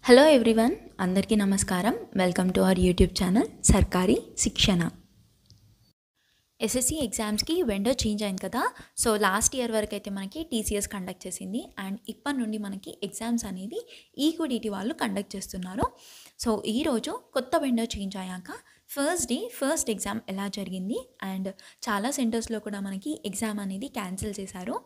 Hello everyone, అందరికీ నమస్కారం. Welcome to our YouTube channel సర్కారీ శిక్షణ. ఎస్ఎస్సి ఎగ్జామ్స్కి విండో చేంజ్ అయింది కదా. సో లాస్ట్ ఇయర్ వరకు అయితే మనకి టీసీఎస్ కండక్ట్ చేసింది అండ్ ఇప్పటి నుండి మనకి ఎగ్జామ్స్ అనేది ఈక్విడిటీ వాళ్ళు కండక్ట్ చేస్తున్నారు. సో ఈరోజు కొత్త విండో చేంజ్ అయ్యాక ఫస్ట్ ఎగ్జామ్ ఎలా జరిగింది అండ్ చాలా సెంటర్స్లో కూడా మనకి ఎగ్జామ్ అనేది క్యాన్సిల్ చేశారు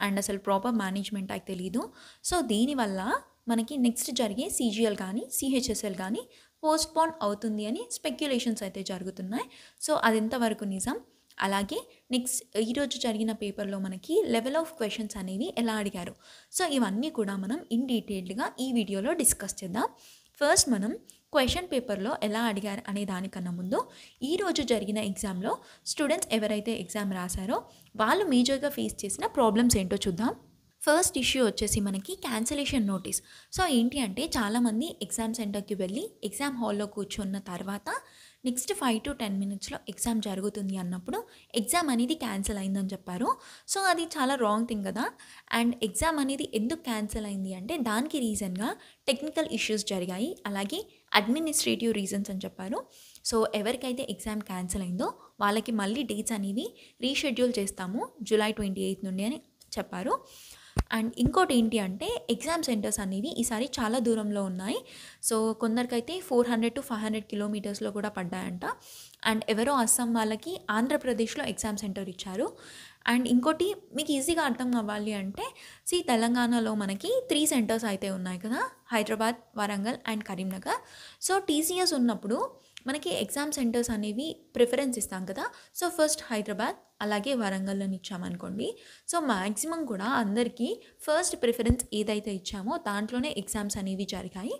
అండ్ అసలు ప్రాపర్ మేనేజ్మెంట్ అయితే తెలీదు. సో దీనివల్ల మనకి నెక్స్ట్ జరిగే సీజీఎల్ కానీ సిహెచ్ఎస్ఎల్ కానీ పోస్ట్పోన్ అవుతుంది అని స్పెక్యులేషన్స్ అయితే జరుగుతున్నాయి. సో అది ఎంతవరకు నిజం, అలాగే నెక్స్ట్ ఈరోజు జరిగిన పేపర్లో మనకి లెవెల్ ఆఫ్ క్వశ్చన్స్ అనేవి ఎలా అడిగారు, సో ఇవన్నీ కూడా మనం ఇన్ డీటెయిల్డ్గా ఈ వీడియోలో డిస్కస్ చేద్దాం. ఫస్ట్ మనం క్వశ్చన్ పేపర్లో ఎలా అడిగారు అనే దానికన్నా ముందు ఈరోజు జరిగిన ఎగ్జామ్లో స్టూడెంట్స్ ఎవరైతే ఎగ్జామ్ రాశారో వాళ్ళు మేజర్గా ఫేస్ చేసిన ప్రాబ్లమ్స్ ఏంటో చూద్దాం. ఫస్ట్ ఇష్యూ వచ్చేసి మనకి క్యాన్సిలేషన్ నోటీస్. సో ఏంటి అంటే చాలామంది ఎగ్జామ్ సెంటర్కి వెళ్ళి ఎగ్జామ్ హాల్లో కూర్చున్న తర్వాత నెక్స్ట్ 5 to 10 minutesలో ఎగ్జామ్ జరుగుతుంది అన్నప్పుడు ఎగ్జామ్ అనేది క్యాన్సిల్ అయిందని చెప్పారు. సో అది చాలా రాంగ్ థింగ్ కదా. అండ్ ఎగ్జామ్ అనేది ఎందుకు క్యాన్సిల్ అయింది అంటే దానికి రీజన్గా టెక్నికల్ ఇష్యూస్ జరిగాయి, అలాగే అడ్మినిస్ట్రేటివ్ రీజన్స్ అని చెప్పారు. సో ఎవరికైతే ఎగ్జామ్ క్యాన్సిల్ అయిందో వాళ్ళకి మళ్ళీ డేట్స్ అనేవి రీషెడ్యూల్ చేస్తాము July 28 నుండి అని చెప్పారు. అండ్ ఇంకోటి ఏంటి అంటే ఎగ్జామ్ సెంటర్స్ అనేవి ఈసారి చాలా దూరంలో ఉన్నాయి. సో కొందరికైతే 400 to 500 kilometers కూడా పడ్డాయంట. అండ్ ఎవరో అస్సాం వాళ్ళకి ఆంధ్రప్రదేశ్లో ఎగ్జామ్ సెంటర్ ఇచ్చారు. అండ్ ఇంకోటి మీకు ఈజీగా అర్థం అవ్వాలి అంటే తెలంగాణలో మనకి 3 సెంటర్స్ అయితే ఉన్నాయి కదా, Hyderabad, Warangal and Karimnagar. So TCS ఉన్నప్పుడు మనకి ఎగ్జామ్ సెంటర్స్ అనేవి ప్రిఫరెన్స్ ఇస్తాం కదా. సో ఫస్ట్ హైదరాబాద్ అలాగే వరంగల్ని ఇచ్చామనుకోండి. సో మ్యాక్సిమం కూడా అందరికీ ఫస్ట్ ప్రిఫరెన్స్ ఏదైతే ఇచ్చామో దాంట్లోనే ఎగ్జామ్స్ అనేవి జరిగాయి.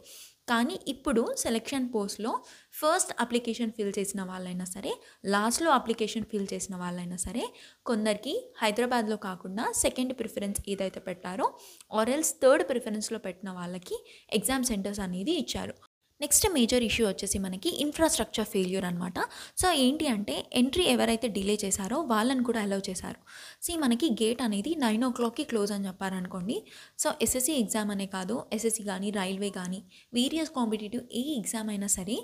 కానీ ఇప్పుడు సెలెక్షన్ పోస్ట్లో ఫస్ట్ అప్లికేషన్ ఫిల్ చేసిన వాళ్ళైనా సరే, లాస్ట్లో అప్లికేషన్ ఫిల్ చేసిన వాళ్ళైనా సరే కొందరికి హైదరాబాద్లో కాకుండా సెకండ్ ప్రిఫరెన్స్ ఏదైతే పెట్టారో ఆర్ ఎల్స్ థర్డ్ ప్రిఫరెన్స్లో పెట్టిన వాళ్ళకి ఎగ్జామ్ సెంటర్స్ అనేది ఇచ్చారు. నెక్స్ట్ మేజర్ ఇష్యూ వచ్చేసి మనకి ఇన్ఫ్రాస్ట్రక్చర్ ఫెయిల్యూర్ అనమాట. సో ఏంటి అంటే ఎంట్రీ ఎవరైతే డిలే చేశారో వాళ్ళని కూడా అలౌ చేశారు. మనకి గేట్ అనేది 9 o'clockకి క్లోజ్ అని చెప్పారనుకోండి. సో ఎస్ఎస్సి ఎగ్జామ్ అనే కాదు, ఎస్ఎస్సి కానీ రైల్వే కానీ వేరియస్ కాంపిటేటివ్ ఏ ఎగ్జామ్ అయినా సరే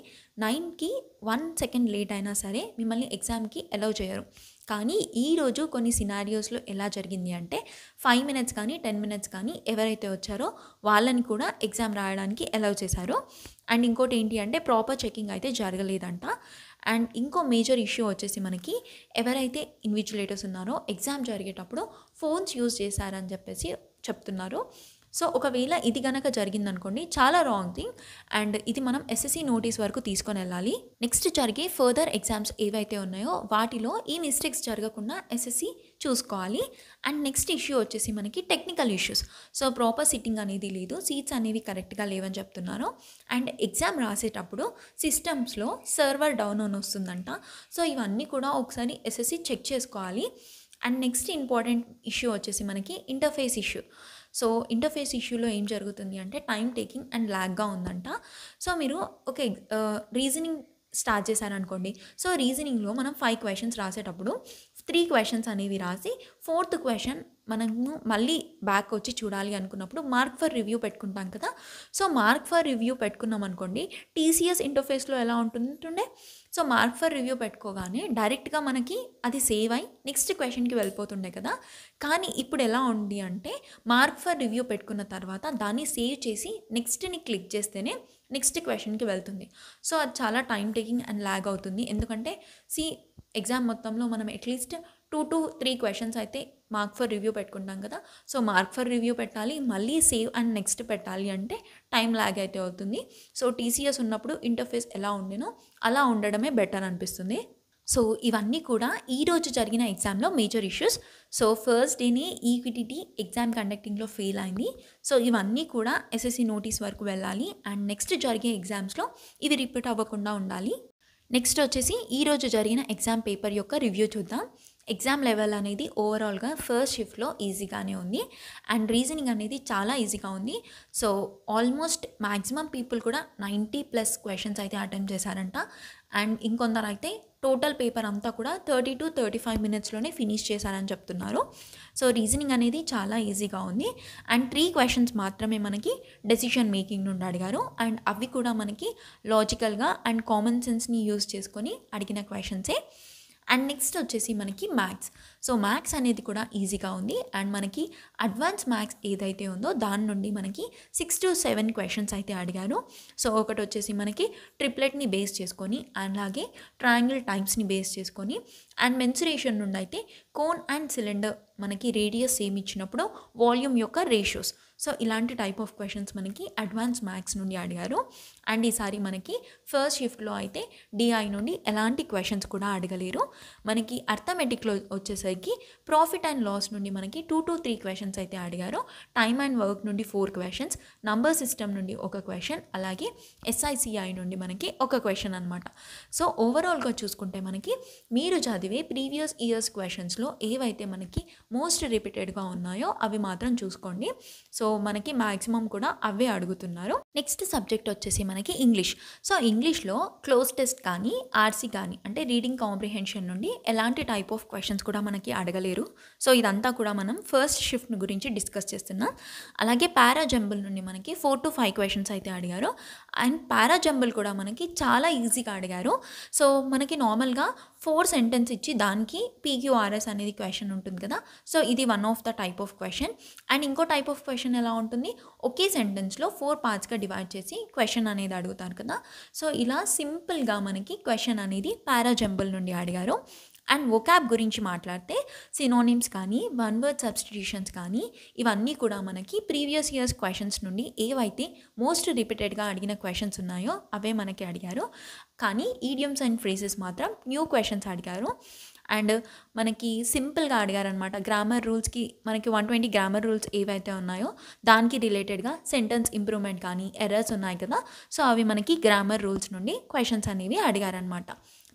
9కి 1 second లేట్ అయినా సరే మిమ్మల్ని ఎగ్జామ్కి అలౌ చేయరు. కానీ ఈరోజు కొన్ని సినారియోస్లో ఎలా జరిగింది అంటే 5 minutes కానీ 10 minutes కానీ ఎవరైతే వచ్చారో వాళ్ళని కూడా ఎగ్జామ్ రాయడానికి అలౌ చేశారు. అండ్ ఇంకోటి ఏంటి అంటే ప్రాపర్ చెకింగ్ అయితే జరగలేదంట. అండ్ ఇంకో మేజర్ ఇష్యూ వచ్చేసి మనకి ఎవరైతే ఇన్విజిలేటర్స్ ఉన్నారో ఎగ్జామ్ జరిగేటప్పుడు ఫోన్స్ యూజ్ చేశారని చెప్పేసి చెప్తున్నారు. సో ఒకవేళ ఇది కనుక జరిగిందనుకోండి చాలా రాంగ్ థింగ్ అండ్ ఇది మనం ఎస్ఎస్సి నోటీస్ వరకు తీసుకొని వెళ్ళాలి. నెక్స్ట్ జరిగే ఫర్దర్ ఎగ్జామ్స్ ఏవైతే ఉన్నాయో వాటిలో ఈ మిస్టేక్స్ జరగకుండా ఎస్ఎస్సి చూసుకోవాలి. అండ్ నెక్స్ట్ ఇష్యూ వచ్చేసి మనకి technical issues. So proper sitting అనేది లేదు, సీట్స్ అనేవి కరెక్ట్గా లేవని చెప్తున్నారు. అండ్ ఎగ్జామ్ రాసేటప్పుడు సిస్టమ్స్లో సర్వర్ డౌన్ అని వస్తుందంట. సో ఇవన్నీ కూడా ఒకసారి ఎస్ఎస్సి చెక్ చేసుకోవాలి. అండ్ నెక్స్ట్ ఇంపార్టెంట్ ఇష్యూ వచ్చేసి మనకి ఇంటర్ఫేస్ ఇష్యూ. సో ఇంటర్ఫేస్ ఇష్యూలో ఏం జరుగుతుంది అంటే టైం టేకింగ్ అండ్ ల్యాగ్గా ఉందంట. సో మీరు రీజనింగ్ స్టార్ట్ చేశారనుకోండి. సో రీజనింగ్లో మనం 5 questions రాసేటప్పుడు 3 questions అనేవి రాసి 4th question మనము మళ్ళీ బ్యాక్ వచ్చి చూడాలి అనుకున్నప్పుడు మార్క్ ఫర్ రివ్యూ పెట్టుకుంటాం కదా. సో మార్క్ ఫర్ రివ్యూ పెట్టుకున్నాం అనుకోండి, టీసీఎస్ ఇంటర్ఫేస్లో ఎలా ఉంటుండే, సో మార్క్ ఫర్ రివ్యూ పెట్టుకోగానే డైరెక్ట్గా మనకి అది సేవ్ అయి నెక్స్ట్ క్వశ్చన్కి వెళ్ళిపోతుండే కదా. కానీ ఇప్పుడు ఎలా ఉంది అంటే మార్క్ ఫర్ రివ్యూ పెట్టుకున్న తర్వాత దాన్ని సేవ్ చేసి నెక్స్ట్ని క్లిక్ చేస్తేనే నెక్స్ట్ క్వశ్చన్కి వెళ్తుంది. సో అది చాలా టైం టేకింగ్ అండ్ ల్యాగ్ అవుతుంది. ఎందుకంటే ఎగ్జామ్ మొత్తంలో మనం అట్లీస్ట్ 2 to 3 questions అయితే మార్క్ ఫర్ రివ్యూ పెట్టుకుంటాం కదా. సో మార్క్ ఫర్ రివ్యూ పెట్టాలి, మళ్ళీ సేవ్ అండ్ నెక్స్ట్ పెట్టాలి అంటే టైం ల్యాగ్ అయితే అవుతుంది. సో టీసీఎస్ ఉన్నప్పుడు ఇంటర్ఫేస్ ఎలా ఉండేనో అలా ఉండడమే బెటర్ అనిపిస్తుంది. సో ఇవన్నీ కూడా ఈరోజు జరిగిన ఎగ్జామ్లో మేజర్ ఇష్యూస్. సో ఫస్ట్ డేనే ఈక్విడిటీ ఎగ్జామ్ కండక్టింగ్లో ఫెయిల్ అయింది. సో ఇవన్నీ కూడా ఎస్ఎస్సి నోటీస్ వరకు వెళ్ళాలి అండ్ నెక్స్ట్ జరిగే ఎగ్జామ్స్లో ఇవి రిపీట్ అవ్వకుండా ఉండాలి. నెక్స్ట్ వచ్చేసి ఈరోజు జరిగిన ఎగ్జామ్ పేపర్ యొక్క రివ్యూ చూద్దాం. ఎగ్జామ్ లెవెల్ అనేది ఓవరాల్గా ఫస్ట్ షిఫ్ట్లో ఈజీగానే ఉంది అండ్ రీజనింగ్ అనేది చాలా ఈజీగా ఉంది. సో ఆల్మోస్ట్ మ్యాక్సిమం పీపుల్ కూడా 90+ questions అయితే అటెంప్ట్ చేశారంట. అండ్ ఇంకొందరు అయితే టోటల్ పేపర్ అంతా కూడా 30 to 35 మినిట్స్లోనే ఫినిష్ చేశారని చెప్తున్నారు. సో రీజనింగ్ అనేది చాలా ఈజీగా ఉంది. అండ్ 3 క్వశ్చన్స్ మాత్రమే మనకి డెసిషన్ మేకింగ్ నుండి అడిగారు. అండ్ అవి కూడా మనకి లాజికల్గా అండ్ కామన్ సెన్స్ని యూజ్ చేసుకొని అడిగిన క్వశ్చన్సే. అండ్ నెక్స్ట్ వచ్చేసి మనకి మ్యాథ్స్. సో మ్యాథ్స్ అనేది కూడా ఈజీగా ఉంది. అండ్ మనకి అడ్వాన్స్ మ్యాథ్స్ ఏదైతే ఉందో దాని నుండి మనకి 6 to 7 క్వశ్చన్స్ అయితే అడిగారు. సో ఒకటి వచ్చేసి మనకి ట్రిప్లెట్ని బేస్ చేసుకొని, అలాగే ట్రయాంగిల్ టైప్స్ని బేస్ చేసుకొని, అండ్ మెన్సురేషన్ నుండి అయితే కోన్ అండ్ సిలిండర్ మనకి రేడియస్ సేమ్ ఇచ్చినప్పుడు వాల్యూమ్ యొక్క రేషియోస్. సో ఇలాంటి టైప్ ఆఫ్ క్వశ్చన్స్ మనకి అడ్వాన్స్ మ్యాథ్స్ నుండి అడిగారు. అండ్ ఈసారి మనకి ఫస్ట్ షిఫ్ట్లో అయితే డిఐ నుండి ఎలాంటి క్వశ్చన్స్ కూడా అడగలేరు. మనకి అర్థమెటిక్లో వచ్చేసరికి ప్రాఫిట్ అండ్ లాస్ నుండి మనకి 2 to 3 క్వశ్చన్స్ అయితే అడిగారు. టైమ్ అండ్ వర్క్ నుండి 4 క్వశ్చన్స్, నంబర్ సిస్టమ్ నుండి ఒక క్వశ్చన్, అలాగే ఎస్ఐసిఐ నుండి మనకి ఒక క్వశ్చన్ అనమాట. సో ఓవరాల్గా చూసుకుంటే మనకి మీరు చదివే ప్రీవియస్ ఇయర్స్ క్వశ్చన్స్లో ఏవైతే మనకి మోస్ట్ రిపీటెడ్గా ఉన్నాయో అవి మాత్రం చూసుకోండి. సో మనకి మ్యాక్సిమం కూడా అవే అడుగుతున్నారు. నెక్స్ట్ సబ్జెక్ట్ వచ్చేసి మనకి ఇంగ్లీష్. సో ఇంగ్లీష్లో క్లోజ్ టెస్ట్ కానీ ఆర్సీ కానీ అంటే రీడింగ్ కాంప్రిహెన్షన్ నుండి ఎలాంటి టైప్ ఆఫ్ క్వశ్చన్స్ కూడా మనకి అడగలేరు. సో ఇదంతా కూడా మనం ఫస్ట్ షిఫ్ట్ గురించి డిస్కస్ చేస్తున్నాం. అలాగే పారాజంబుల్ నుండి మనకి 4 to 5 క్వశ్చన్స్ అయితే అడిగారు. అండ్ పారాజంబుల్ కూడా మనకి చాలా ఈజీగా అడిగారు. సో మనకి నార్మల్గా 4 సెంటెన్స్ ఇచ్చి దానికి పీక్యూఆర్ఎస్ అనేది క్వశ్చన్ ఉంటుంది కదా. సో ఇది one of the type of question. And ఇంకో టైప్ ఆఫ్ క్వశ్చన్ ఎలా ఉంటుంది, ఒకే సెంటెన్స్లో 4 పార్ట్స్గా డివైడ్ చేసి క్వశ్చన్ అనేది అడుగుతారు కదా. సో ఇలా సింపుల్గా మనకి క్వశ్చన్ అనేది పారాజంబుల్ నుండి అడిగారు. అండ్ వొకాబ్ గురించి మాట్లాడితే సినోనిమ్స్ కానీ వన్ వర్డ్ సబ్స్టిట్యూషన్స్ కానీ ఇవన్నీ కూడా మనకి ప్రీవియస్ ఇయర్స్ క్వశ్చన్స్ నుండి ఏవైతే మోస్ట్ రిపీటెడ్గా అడిగిన క్వశ్చన్స్ ఉన్నాయో అవే మనకి అడిగారు. కానీ ఈడియమ్స్ అండ్ ఫ్రేజెస్ మాత్రం న్యూ క్వశ్చన్స్ అడిగారు. అండ్ మనకి సింపుల్గా అడిగారనమాట. గ్రామర్ రూల్స్కి మనకి 120 గ్రామర్ రూల్స్ ఏవైతే ఉన్నాయో దానికి రిలేటెడ్గా సెంటెన్స్ ఇంప్రూవ్మెంట్ కానీ ఎర్రర్స్ ఉన్నాయి కదా. సో అవి మనకి గ్రామర్ రూల్స్ నుండి క్వశ్చన్స్ అనేవి అడిగారనమాట.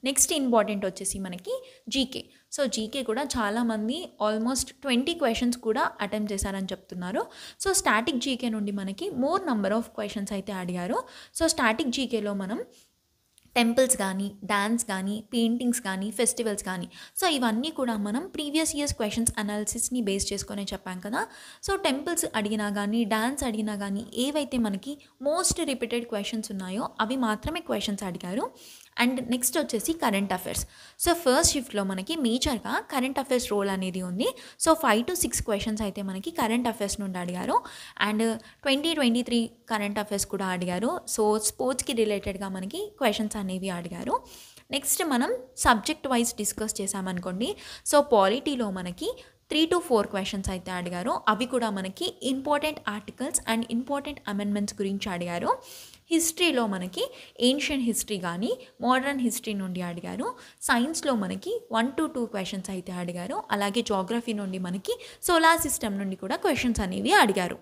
నెక్స్ట్ ఇంపార్టెంట్ వచ్చేసి మనకి జీకే. సో జీకే కూడా చాలామంది ఆల్మోస్ట్ 20 క్వశ్చన్స్ కూడా అటెంప్ట్ చేశారని చెప్తున్నారు. సో స్టాటిక్ జీకే నుండి మనకి మోర్ నెంబర్ ఆఫ్ క్వశ్చన్స్ అయితే అడిగారు. సో స్టాటిక్ జీకేలో మనం టెంపుల్స్ కానీ డ్యాన్స్ కానీ పెయింటింగ్స్ కానీ ఫెస్టివల్స్ కానీ సో ఇవన్నీ కూడా మనం ప్రీవియస్ ఇయర్స్ క్వశ్చన్స్ అనాలిసిస్ని బేస్ చేసుకొని చెప్పాం కదా. సో టెంపుల్స్ అడిగినా కానీ డ్యాన్స్ అడిగినా కానీ ఏవైతే మనకి మోస్ట్ రిపీటెడ్ క్వశ్చన్స్ ఉన్నాయో అవి మాత్రమే క్వశ్చన్స్ అడిగారు. అండ్ నెక్స్ట్ వచ్చేసి కరెంట్ అఫైర్స్. సో ఫస్ట్ షిఫ్ట్లో మనకి మేజర్గా కరెంట్ అఫైర్స్ రోల్ అనేది ఉంది. సో 5 to 6 క్వశ్చన్స్ అయితే మనకి కరెంట్ అఫైర్స్ నుండి అడిగారు. అండ్ 2023 కరెంట్ అఫైర్స్ కూడా అడిగారు. సో స్పోర్ట్స్కి రిలేటెడ్గా మనకి క్వశ్చన్స్ అనేవి అడిగారు. నెక్స్ట్ మనం సబ్జెక్ట్ వైజ్ డిస్కస్ చేసామనుకోండి. సో పాలిటీలో మనకి 3 to 4 క్వశ్చన్స్ అయితే అడిగారు. అవి కూడా మనకి important articles and important amendments గురించి అడిగారు. హిస్టరీలో మనకి ఏన్షియన్ హిస్టరీ కానీ మోడర్న్ హిస్టరీ నుండి అడిగారు. సైన్స్లో మనకి 1 to 2 క్వశ్చన్స్ అయితే అడిగారు. అలాగే జాగ్రఫీ నుండి మనకి సోలార్ సిస్టమ్ నుండి కూడా క్వశ్చన్స్ అనేవి అడిగారు.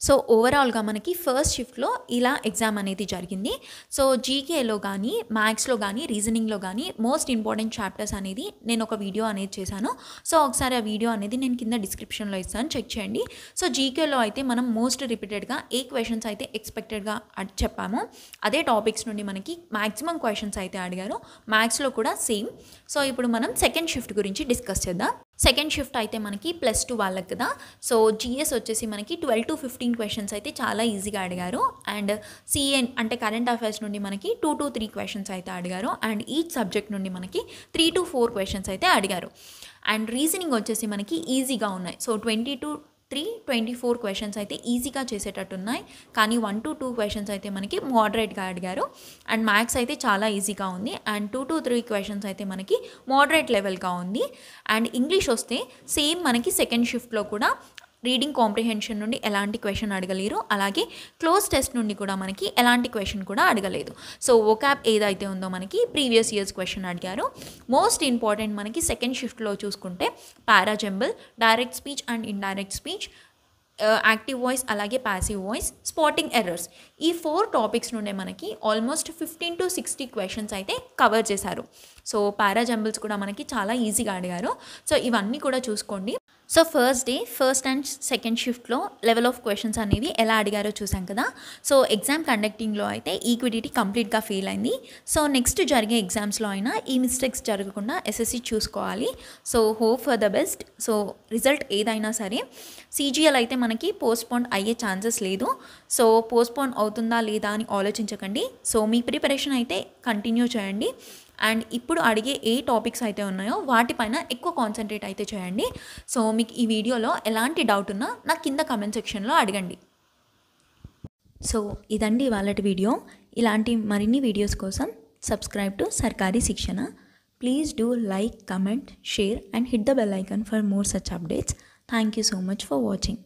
సో ఓవరాల్గా మనకి ఫస్ట్ షిఫ్ట్లో ఇలా ఎగ్జామ్ అనేది జరిగింది. సో జీకేలో కానీ మ్యాథ్స్లో కానీ రీజనింగ్లో కానీ మోస్ట్ ఇంపార్టెంట్ చాప్టర్స్ అనేది నేను ఒక వీడియో అనేది చేశాను. సో ఒకసారి ఆ వీడియో అనేది నేను కింద డిస్క్రిప్షన్లో ఇస్తాను, చెక్ చేయండి. సో జీకేలో అయితే మనం మోస్ట్ రిపీటెడ్గా ఏ క్వశ్చన్స్ అయితే ఎక్స్పెక్టెడ్గా చెప్పామో అదే టాపిక్స్ నుండి మనకి మ్యాక్సిమం క్వశ్చన్స్ అయితే అడిగారు. మ్యాథ్స్లో కూడా సేమ్. సో ఇప్పుడు మనం సెకండ్ షిఫ్ట్ గురించి డిస్కస్ చేద్దాం. సెకండ్ షిఫ్ట్ అయితే మనకి +2 వాళ్ళకి కదా. సో జిఎస్ వచ్చేసి మనకి 12 to 15 క్వశ్చన్స్ అయితే చాలా ఈజీగా అడిగారు. అండ్ సిఎన్ అంటే కరెంట్ అఫైర్స్ నుండి మనకి 2 to 3 క్వశ్చన్స్ అయితే అడిగారు. అండ్ ఈచ్ సబ్జెక్ట్ నుండి మనకి 3 to 4 క్వశ్చన్స్ అయితే అడిగారు. అండ్ రీజనింగ్ వచ్చేసి మనకి ఈజీగా ఉన్నాయి. సో 24 క్వశ్చన్స్ అయితే ఈజీగా చేసేటట్టు ఉన్నాయి. కానీ 1 to 2 క్వశ్చన్స్ అయితే మనకి మోడరేట్గా అడిగారు. అండ్ మ్యాథ్స్ అయితే చాలా ఈజీగా ఉంది. అండ్ 2 to 3 క్వశ్చన్స్ అయితే మనకి మోడరేట్ లెవెల్గా ఉంది. అండ్ ఇంగ్లీష్ వస్తే సేమ్ మనకి సెకండ్ షిఫ్ట్లో కూడా రీడింగ్ కాంప్రిహెన్షన్ నుండి ఎలాంటి క్వశ్చన్ అడగలేరు. అలాగే క్లోజ్ టెస్ట్ నుండి కూడా మనకి ఎలాంటి క్వశ్చన్ కూడా అడగలేదు. సో వొకాబ్ ఏదైతే ఉందో మనకి ప్రీవియస్ ఇయర్స్ క్వశ్చన్ అడిగారు. మోస్ట్ ఇంపార్టెంట్ మనకి సెకండ్ షిఫ్ట్లో చూసుకుంటే parajumble, direct speech and indirect speech, active voice అలాగే ప్యాసివ్ వాయిస్, స్పాటింగ్ ఎర్రర్స్, ఈ 4 టాపిక్స్ నుండే మనకి ఆల్మోస్ట్ 15 to 60 క్వశ్చన్స్ అయితే కవర్ చేశారు. సో పారాజంబుల్స్ కూడా మనకి చాలా ఈజీగా అడిగారు. సో ఇవన్నీ కూడా చూసుకోండి. So first day first and second షిఫ్ట్లో లెవెల్ ఆఫ్ క్వశ్చన్స్ అనేవి ఎలా అడిగారో చూసాం కదా. సో ఎగ్జామ్ కండక్టింగ్లో అయితే ఈక్విడిటీ కంప్లీట్గా ఫెయిల్ అయింది. సో నెక్స్ట్ జరిగే ఎగ్జామ్స్లో అయినా ఈ మిస్టేక్స్ జరగకుండా ఎస్ఎస్సి చూసుకోవాలి. So hope for the best. So result ఏదైనా సరే సీజీఎల్ అయితే మనకి పోస్ట్పోన్ అయ్యే ఛాన్సెస్ లేదు. సో పోస్ట్పోన్ అవుతుందా లేదా అని ఆలోచించకండి. సో మీ ప్రిపరేషన్ అయితే కంటిన్యూ చేయండి. అండ్ ఇప్పుడు అడిగే ఏ టాపిక్స్ అయితే ఉన్నాయో వాటిపైన ఎక్కువ కాన్సన్ట్రేట్ అయితే చేయండి. సో మీకు ఈ వీడియోలో ఎలాంటి డౌట్ ఉన్నా నాకు కింద కమెంట్ సెక్షన్లో అడగండి. సో ఇదండి ఇవాళటి వీడియో. ఇలాంటి మరిన్ని వీడియోస్ కోసం సబ్స్క్రైబ్ టు సర్కారీ శిక్షణ. Please do like, comment, share and hit the bell icon for more such updates. Thank you so much for watching.